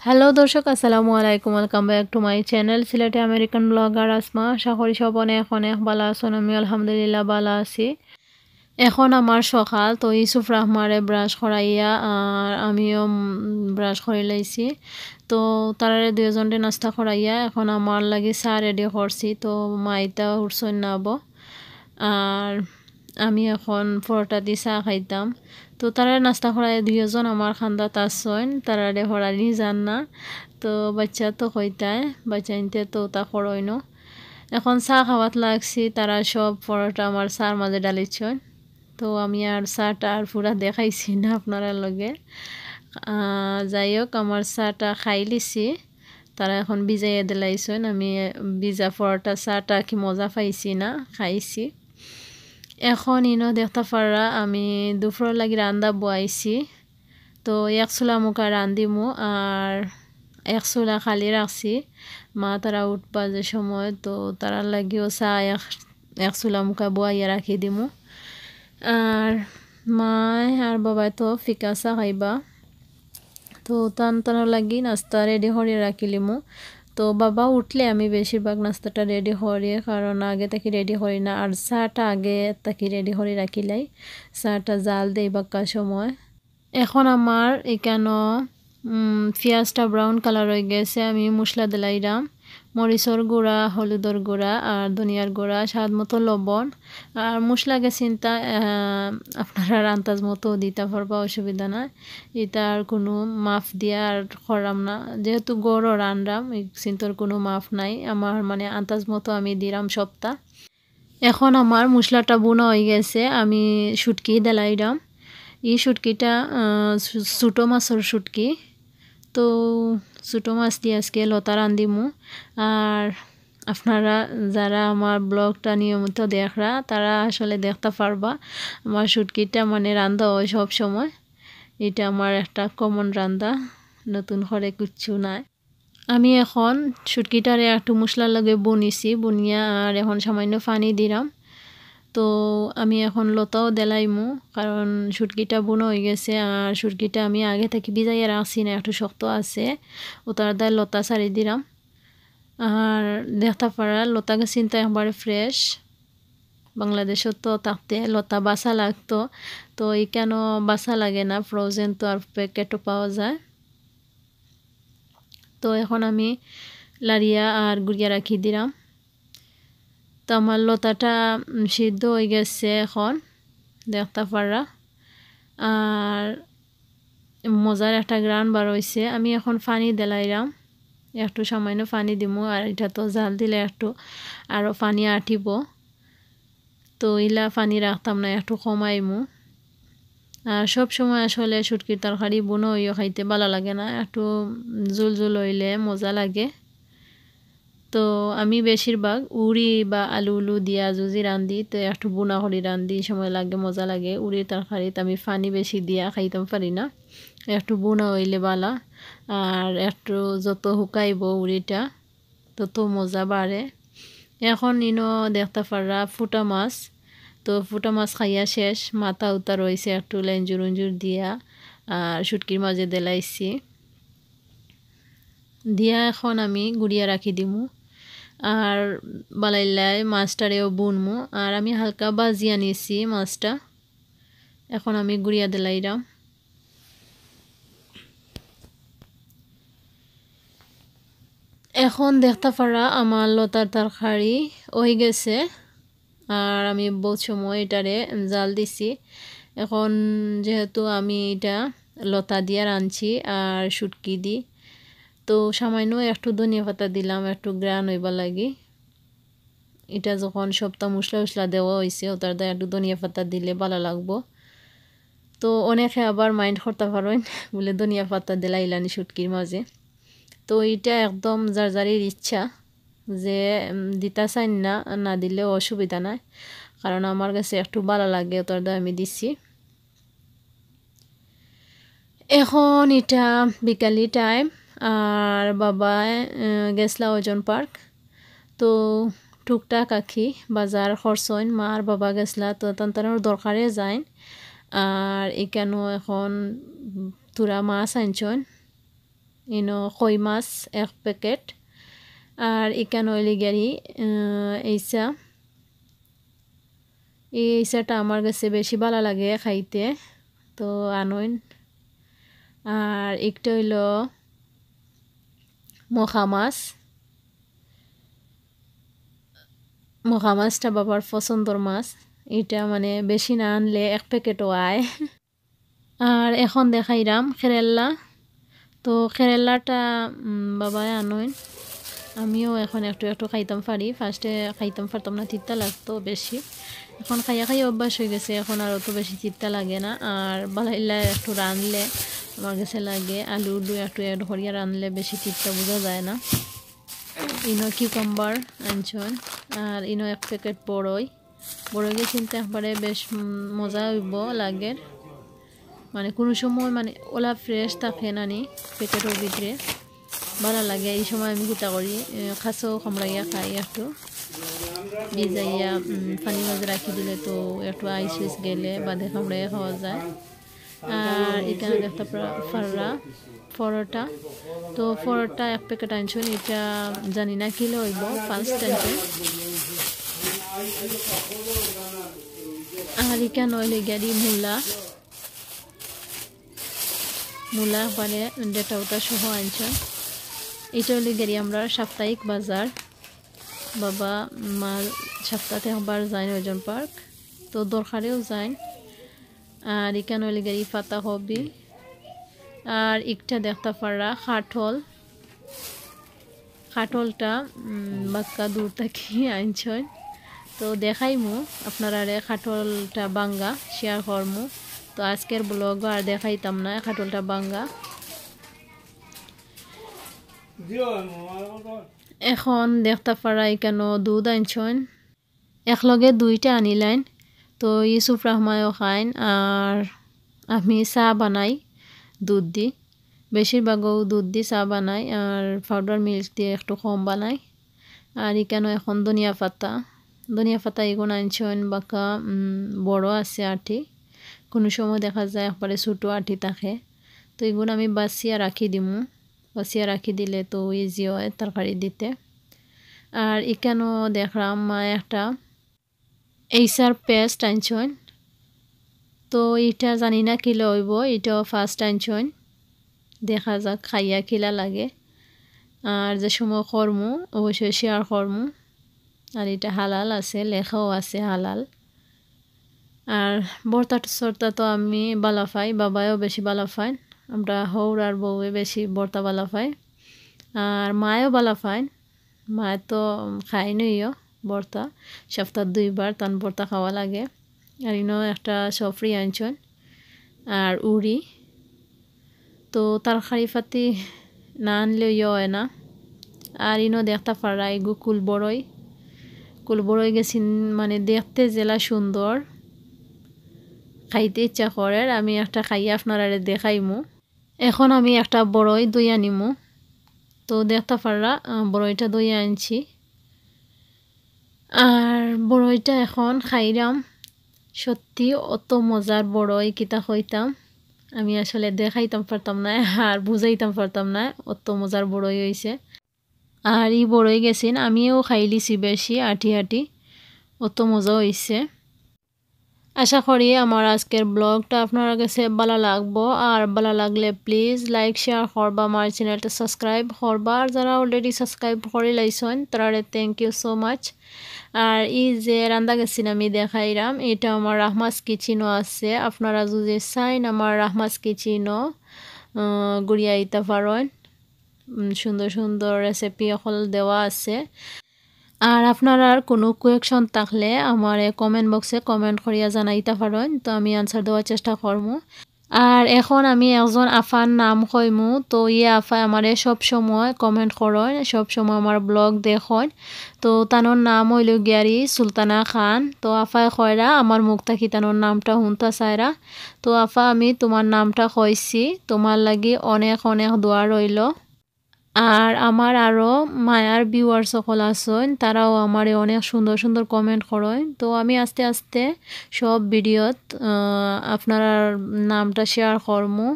Hello দর্শক, আসসালামু আলাইকুম। Welcome back to my channel Sylheti American blogger Asma. আশা করি সব অনেক অনেক ভালো আছেন। আমি আলহামদুলিল্লাহ ভালো আছি। এখন আমার সকাল তো ইউসুফ রাহমারে ব্রাশ করাইয়া আর আমিও ব্রাশ করে লাইছি। তো তারারে দুজনটে নাস্তা করাইয়া এখন আমার লাগি চা রেডি করছি। তো মাইতা উঠছই নাব আর আমি এখন পরোটা দিয়ে চা খাইতাম। তো তারা নাস্তা করাই দুজন আমার খান্দাত আসছেন, তারারে হরানি যান না। তো বাচ্চা তো কইতায় বাচ্চা ইনতে তো তা করই ন। এখন চা খাওয়াত লাগছি, তারা সব পরোটা আমার চার মাঝে ডালিছেন। তো আমি আর চাটা আর পুরা দেখাইছি না আপনারা লগে। যাই হোক, আমার চাটা খাই লিছি। তারা এখন ভিজাইয়া দিলাইছেন। আমি ভিজা পরোটা চাটা কি মজা পাইছি না, খাইছি। এখন ইনো দেখতে পারা আমি দুপুরের লাগি রান্দা বয়াইছি। তো এক চুলা মুখা রান্দিমু আর এক চুলা খালি রাখছি। মা তারা উঠবা যে সময়, তো তারা লাগিও চা এক চুলা মুখা বয়াইয়া রাখি দিমু। আর মায় আর বাবাই তো ফিকা চা খাইবা। তো তার লাগি নাস্তা রেডি করে রাখিলিমু। তো বাবা উঠলে আমি বেশিরভাগ নাস্তাটা রেডি করি, কারণ আগে তাকে রেডি করি না। আর চাটা আগে তাকে রেডি করে রাখিলাই, চাটা জাল দেই বাক্কা সময়। এখন আমার এখানো পেঁয়াজটা ব্রাউন কালার হয়ে গেছে। আমি মশলা দিলাইরাম মরিচর গুঁড়া, হলুদর গুঁড়া আর ধনিয়ার গুঁড়া, স্বাদ মতো লবণ। আর মশলাকে চিন্তা আপনারা আন্দাজ মতো দিতে পারবা, অসুবিধা নাই। এটা আর কোনো মাফ দিয়া আর করাম না, যেহেতু গড়ও রানরাম চিন্তর কোনো মাফ নাই। আমার মানে আন্দাজ মতো আমি দিলাম সবটা। এখন আমার মশলাটা বোনা হয়ে গেছে, আমি শুটকি দিলাইরাম। এই শুটকিটা ছোটো মাছের শুটকি। তো ছোটো মাছ দিয়ে আজকে লতা রান্দিমু। আর আপনারা যারা আমার ব্লগটা নিয়মিত দেখরা তারা আসলে দেখতে পারবা আমার শুটকিটা মানে রান্দা হয় সব সময়। এটা আমার একটা কমন রান্দা, নতুন করে কিচ্ছু নাই। আমি এখন শুটকিটারে একটু মশলার লগে বনিছি, বনিয়া আর এখন সামান্য পানি দিলাম। তো আমি এখন লতাও দেলাইমু, কারণ শুটকিটা বুনো হয়ে গেছে। আর শুটকিটা আমি আগে থেকে ভিজাইয়া রাখছি না, একটু শক্ত আছে। ওটার দায় লতা ছাড়ি দিলাম। আর দেখতে পারা লতা চিন্তা একবারে ফ্রেশ। বাংলাদেশত তো থাকতে লতা বাসা লাগতো, তো এই কেন বাসা লাগে না, ফ্রোজেন তো আর প্যাকেটও পাওয়া যায়। তো এখন আমি লাড়িয়া আর গুড়িয়া রাখি দিলাম। তো আমার লতাটা সিদ্ধ হয়ে গেছে এখন দেখতে পারা। আর মজার একটা গ্রান বার হয়েছে। আমি এখন পানি দিলাইরাম, একটু সামান্য পানি দিমু। আর এটা তো জাল দিলে একটু আরও পানি আটিব, তো ইলা পানি রাখতাম না, একটু কমাইমু। আর সব সময় আসলে শুটকির তরকারি বুনো হইও খাইতে ভালো লাগে না, একটু জুল জুল হইলে মজা লাগে। তো আমি বেশিরভাগ উড়ি বা আলু উলু দিয়া যদি রান্ধি, তো একটু বুনা করি রান্ধি, সময় লাগে, মজা লাগে। উড়ির তরকারিতে আমি পানি বেশি দিয়া খাইতাম পারি না, একটু বুনা হইলে বালা। আর একটু যত শুকাইব উড়িটা তত মজা বাড়ে। এখন ইনো দেখতে পারা ফুটা মাছ। তো ফুটা মাছ খাইয়া শেষ, মাথা উতা রয়েছে একটু লেঞ্জুর উঞ্জুর দিয়া আর শুটকির মাঝে দেলাইছি দিয়া। এখন আমি গুড়িয়া রাখি দিমু আর বালাইলাই মাছটারেও বুনমু। আর আমি হালকা বাজিয়া নিয়েছি মাছটা, এখন আমি গুড়িয়া দিলাইরাম। এখন দেখতে পারা আমার লতার তরকারি হয়ে গেছে। আর আমি বহুত সময় এটারে জাল দিছি। এখন যেহেতু আমি এটা লতা দিয়ে রাঁধছি আর শুটকি দি, তো সামান্য একটু ধনিয়া পাতা দিলাম, একটু গ্রান হইবা লাগি। এটা যখন সপ্তাহ মশলা উশলা দেওয়া হয়েছে, ওটার দায় একটু ধনিয়া পাতা দিলে ভালো লাগবো। তো অনেকে আবার মাইন্ড করতে পারেন বলে ধনিয়া পাতা দিলা ইলানি শুটকির মাঝে। তো এটা একদম যার যারির ইচ্ছা, যে দিতা চাই না, না দিলে অসুবিধা নাই, কারণ আমার কাছে একটু ভালো লাগে ওটার দায় আমি দিচ্ছি। এখন এটা বিকালি টাইম আর বাবা গেছলা ওজন পার্ক। তো টুকটাক আঁকি বাজার খরচইন, মা আর বাবা গেছলা, তো তার দরকারে যায়। আর এখানেও এখন তুরা মাছ আনছন, ইনো কই মাছ 1 প্যাকেট আর এখানে হইলে গিয়ারি এইসাটা আমার কাছে বেশি ভালো লাগে খাইতে তো আনইন আর একটা হইল মখা মাছটা বাবার পছন্দর মাছ এটা মানে বেশি না আনলে 1 প্যাকেটও আয় আর এখন দেখাইরাম খেরেল্লা তো খেরেল্লাটা বাবাই আনইন আমিও এখন একটু একটু খাইতাম পারি ফার্স্টে খাইতাম পারতাম না তিতা লাগতো বেশি এখন খাইয়া খাইয়া অভ্যাস হয়ে গেছে এখন আর অত বেশি তিতা লাগে না আর বালাইলা একটু রানলে আমার কাছে লাগে আলু একটু এড করিয়া রানলে বেশি তিতা বোঝা যায় না ইনো কিউকাম্বার আনছন আর ইনো 1 প্যাকেট বড়ই গেছিনতে একবারে বেশ মজা হইব লাগে মানে কোনো সময় মানে ওলা ফ্রেশ থাকে নানি প্যাকেটের ভিতরে ভালো লাগে এই সময় আমি কিতা করি খাসও খামড়াইয়া খাই একটু ভিজাইয়া পানি মাঝে রাখি দিলে তো একটু আইস গেলে বাদে খামড়াইয়া খাওয়া যায় আর এখানে দেখতে পাররা পরোটা তো পরোটা 1 প্যাকেট আনছুন এটা জানি না কিলো হইব 5 টাকা আর এখানে হইলে গিয়ারি মূলা মানে ডেটা ওটা সহ আনছুন এটা হইলে গিয়ারি আমরা সাপ্তাহিক বাজার বাবা মা সপ্তাহে একবার যায় ওজন পার্ক তো দরকারেও যায় আর এখানে হইলে গিয়ারি পাতা কবি আর একটা দেখতে পারা খাটলটা বাক্কা দূর থেকে আনছন তো দেখাইমু আপনারা খাটলটা বাঙ্গা শেয়ার করমু তো আজকের ব্লগ আর দেখাইতাম না খাটলটা বাঙ্গা এখন দেখতে পারা এখানে দুধ আনছন একলগে 2টা আনিলেন তো ইউসুফ রহমানও খাইন আর আমি চা বানাই দুধ দি বেশিরভাগও দুধ দি চা বানাই আর পাউডার মিল্ক দিয়ে একটু কম বানাই আর এখানে এখন ধনিয়া পাতা এগুলো আনছন বাঁকা বড় আছে আঠি কোনো সময় দেখা যায় একবারে ছোটো আঠি থাকে তো এগুলো আমি বাছিয়া রাখি দিলে তো ইজি হয় তরকারি দিতে আর এখানেও দেখলাম মা একটা এইসার পেস্ট আনছন তো এটা জানি না কিলো হইব এটাও ফার্স্ট আনছন দেখা যাক খাইয়া কিলা লাগে আর যে সময় করমু অবশ্যই শেয়ার করমু আর এটা হালাল আছে লেখাও আছে হালাল আর বর্তা তো আমি বালা পাই বাবাও বেশি বালা পাই আমরা হৌর আর বউয়ে বেশি বর্তা বালা পাই আর মায়ও বালা পাই মায় তো খাই নইও বর্তা সপ্তাহ 2বার তান বর্তা খাওয়া লাগে আর ইনো একটা সফরি আনছন আর উড়ি তো তরকারি পাতি না আনলেও হয় না আর ইনো দেখতে পারা এগু কুলবড়ই গেছিন মানে দেখতে জেলা সুন্দর খাইতে ইচ্ছা করে আমি একটা খাইয়া আপনারা দেখাইমু এখন আমি একটা বড়ই দই আনিমু তো দেখতে পারা বড়ইটা দই আনছি আর বড়ইটা এখন খাইরাম সত্যি অত মজার বড়ই কিতা হইতাম আমি আসলে দেখাইতাম পারতাম না আর বুঝাইতাম পারতাম না অত মজার বড়ই হইছে আর এই বড়ই গেছেন আমিও খাইলিছি বেশি আটি অত মজা হইছে আশা করি আমার আজকের ব্লগটা আপনার কাছে ভালো লাগবো আর ভালো লাগলে প্লিজ লাইক শেয়ার করবা আমার চ্যানেলটা সাবস্ক্রাইব করবা আর যারা অলরেডি সাবস্ক্রাইব করে লাইছেন তারা থ্যাংক ইউ সো মাচ আর এই যে রান্না গেছেন আমি দেখাইলাম এটা আমার রাহমাস কিচেনও আছে আপনারা যদি চাইন আমার রাহমাস কিচেনও ঘুরিয়ে আইতে পারেন সুন্দর রেসিপি সকল দেওয়া আছে আর আপনারা কোনো কোয়েকশন থাকলে আমার কমেন্ট বক্সে কমেন্ট করিয়া জানাইতে পারেন তো আমি আনসার দেওয়ার চেষ্টা করবো আর এখন আমি একজন আফার নাম কইমু তো আফা আমারে সব সময় কমেন্ট করেন সব সময় আমার ব্লগ দেখেন তো তানোর নাম হইল গিয়ারি সুলতানা খান তো আফা কয়রা আমার মুখ থাকি তানোর নামটা শুনতা চাইরা তো আফা আমি তোমার নামটা কইছি তোমার লাগি অনেক দোয়া রইল আর আমার আরও মায়ার ভিউয়ার সকল আছেন তারাও আমারে অনেক সুন্দর কমেন্ট করেন তো আমি আস্তে আস্তে সব ভিডিওত আপনার নামটা শেয়ার করমু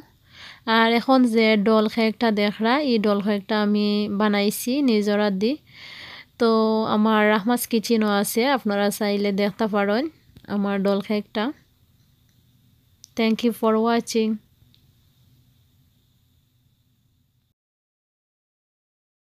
আর এখন যে ডল কেকটা দেখরা এই ডল কেকটা আমি বানাইছি নিজের হাত দি। তো আমার রাহমাস কিচেনও আছে, আপনারা চাইলে দেখতে পারেন আমার ডল কেকটা। Thank you for watching.